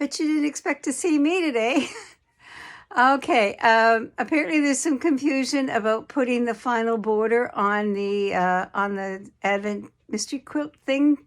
Bet you didn't expect to see me today. Okay, apparently there's some confusion about putting the final border on the Advent mystery quilt thing,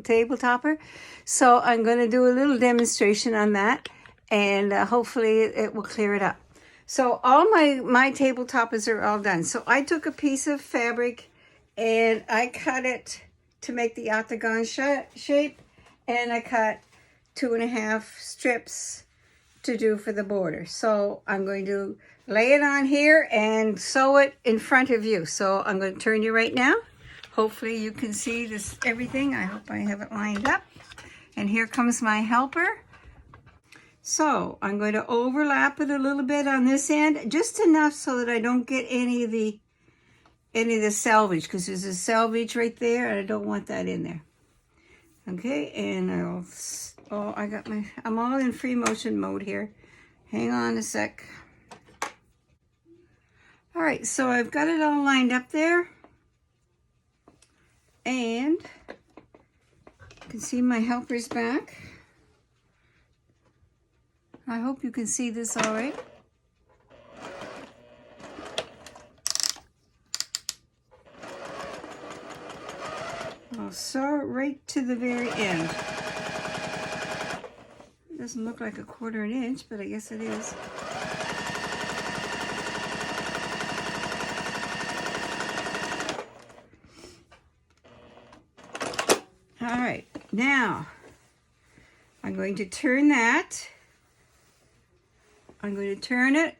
table topper. So I'm going to do a little demonstration on that, and hopefully it will clear it up. So all my table toppers are all done. So I took a piece of fabric and I cut it to make the octagon shape, and I cut 2.5 strips to do for the border. So I'm going to lay it on here and sew it in front of you. So I'm going to turn you right now. Hopefully you can see this everything. I hope I have it lined up. And here comes my helper. So I'm going to overlap it a little bit on this end, just enough so that I don't get any of the selvage, because there's a selvage right there and I don't want that in there. Okay, and I'm all in free motion mode here. Hang on a sec. All right, so I've got it all lined up there. And you can see my helper's back. I hope you can see this all right. I'll sew it right to the very end. It doesn't look like 1/4 inch, but I guess it is. All right, now I'm going to turn that. I'm going to turn it,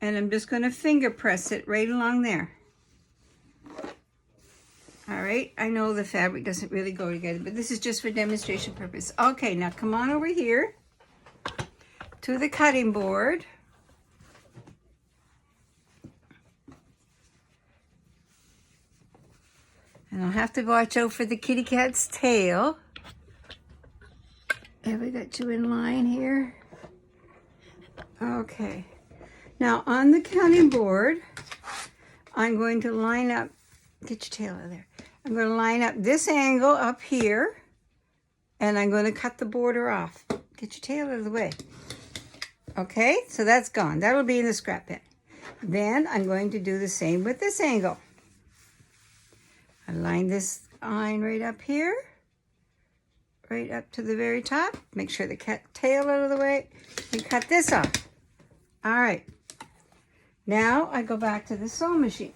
and I'm just going to finger press it right along there. All right, I know the fabric doesn't really go together, but this is just for demonstration purpose. Okay, now come on over here to the cutting board. And I'll have to watch out for the kitty cat's tail. Have we got you in line here? Okay. Now on the cutting board, I'm going to line up, get your tail out of there. I'm going to line up this angle up here, and I'm going to cut the border off. Get your tail out of the way. Okay, so that's gone. That'll be in the scrap bin. Then I'm going to do the same with this angle. I line this line right up here, right up to the very top. Make sure the tail out of the way, and cut this off. All right. Now I go back to the sewing machine.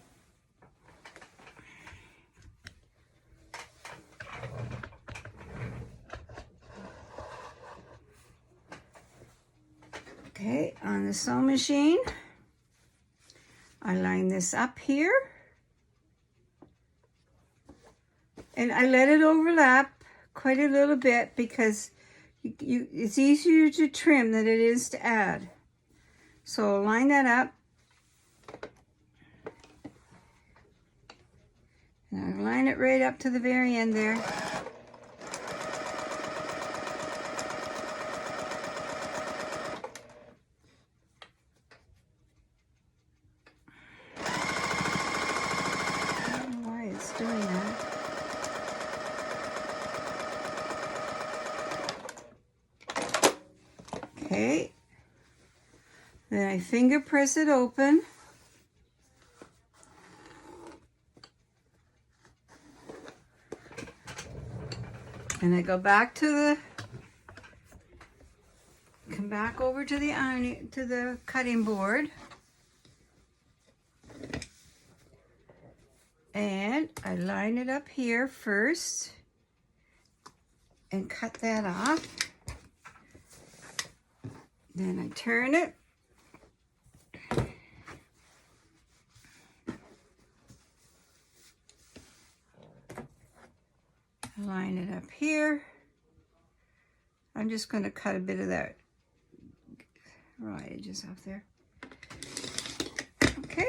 Okay, on the sewing machine, I line this up here, and I let it overlap quite a little bit because it's easier to trim than it is to add. So I'll line that up, and I line it right up to the very end there. Doing that. Okay, then I finger press it open, and I go back to come back over to the ironing, to the cutting board. And I line it up here first and cut that off. Then I turn it. Line it up here. I'm just going to cut a bit of that raw edges off there. Okay.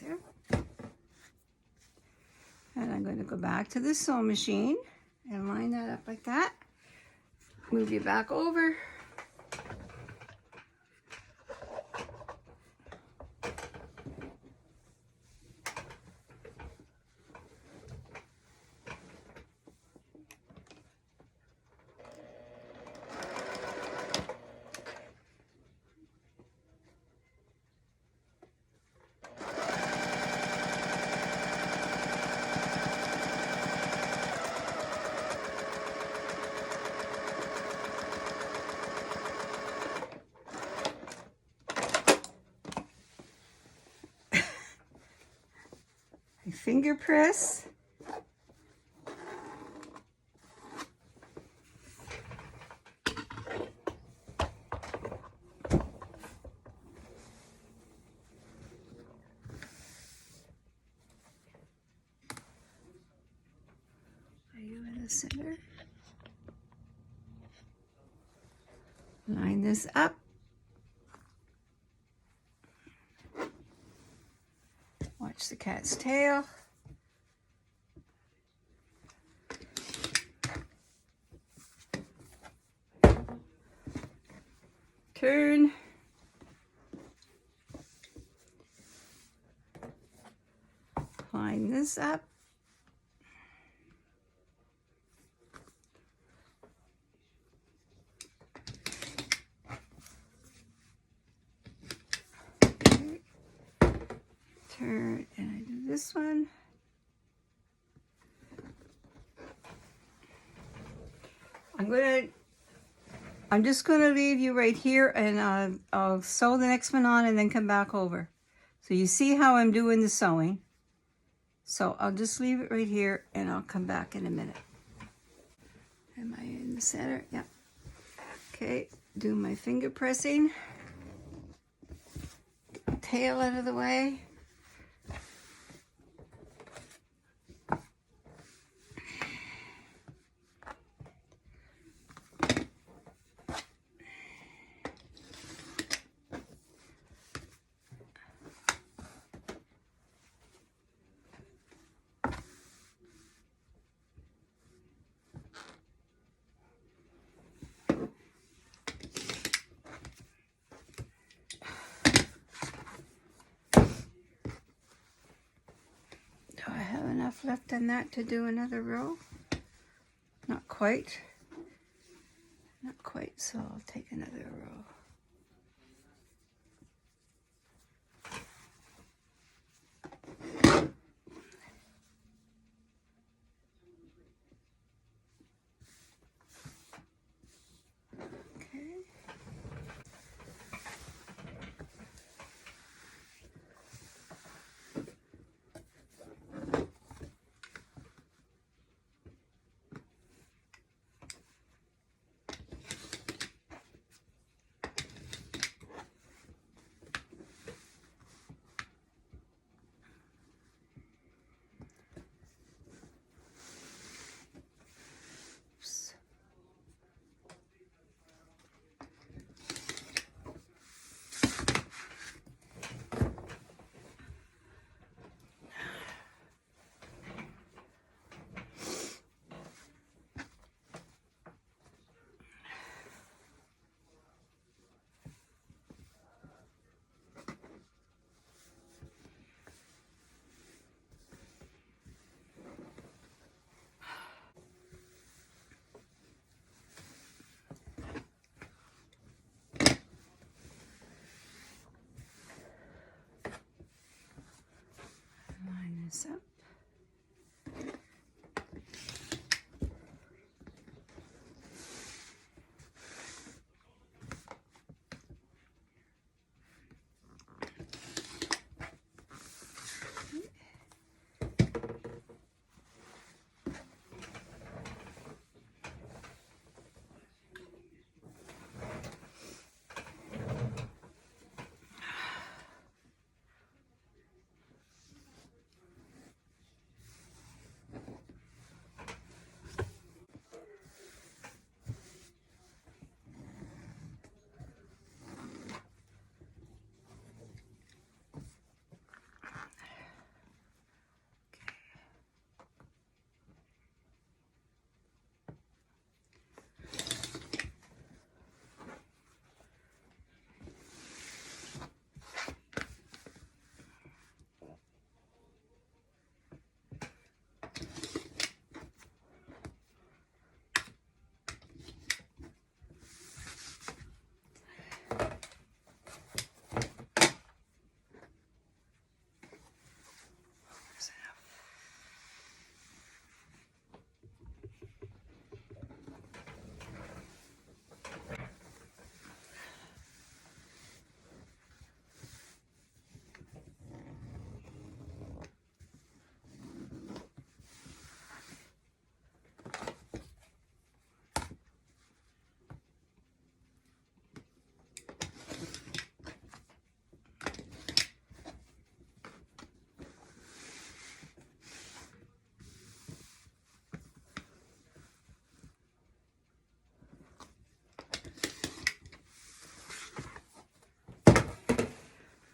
There. And I'm going to go back to the sewing machine and line that up like that. Move you back over. finger press. Are you in the center? Line this up. Watch the cat's tail. Turn. Line this up. Okay. Turn, and I do this one. I'm just gonna leave you right here, and I'll sew the next one on and then come back over. So you see how I'm doing the sewing. So I'll just leave it right here and I'll come back in a minute. Am I in the center? Yeah. Okay, do my finger pressing. Get the tail out of the way. Do I have enough left on that to do another row? Not quite. Not quite, so I'll take another row. Okay.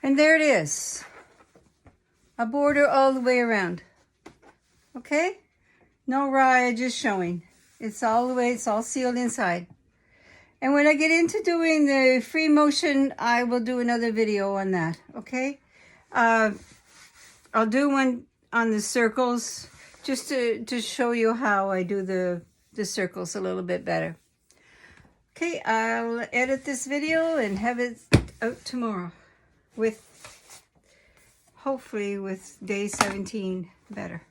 And there it is. A border all the way around. Okay? No raw edges showing. It's all the way, it's all sealed inside. And when I get into doing the free motion, I will do another video on that, okay? I'll do one on the circles just to show you how I do the circles a little bit better. Okay, I'll edit this video and have it out tomorrow with, hopefully with day 17 better.